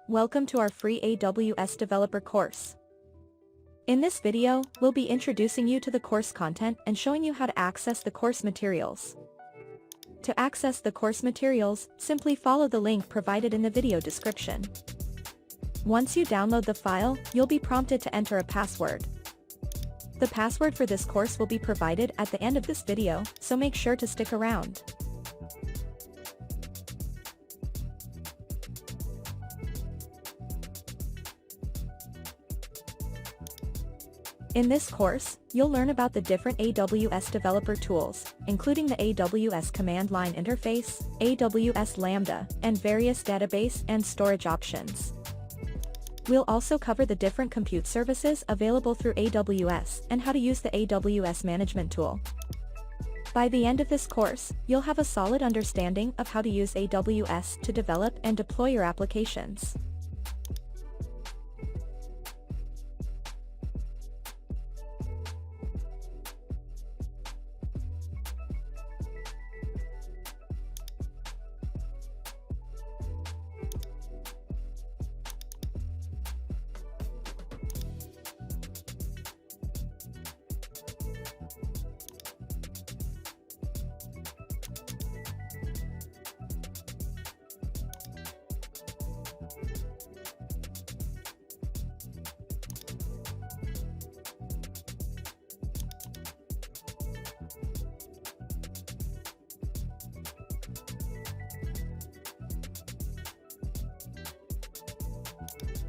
Welcome to our free AWS developer course. In this video, we'll be introducing you to the course content and showing you how to access the course materials. To access the course materials, simply follow the link provided in the video description. Once you download the file, you'll be prompted to enter a password. The password for this course will be provided at the end of this video, so make sure to stick around. In this course, you'll learn about the different AWS developer tools, including the AWS command line interface, AWS Lambda, and various database and storage options. We'll also cover the different compute services available through AWS and how to use the AWS management tool. By the end of this course, you'll have a solid understanding of how to use AWS to develop and deploy your applications.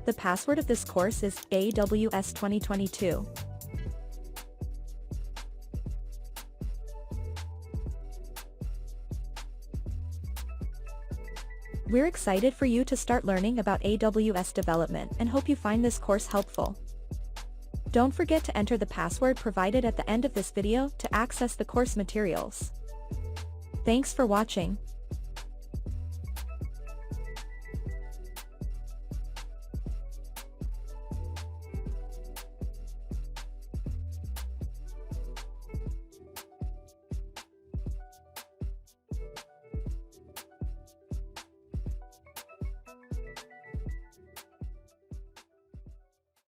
The password of this course is AWS 2022. We're excited for you to start learning about AWS development and hope you find this course helpful. Don't forget to enter the password provided at the end of this video to access the course materials. Thanks for watching.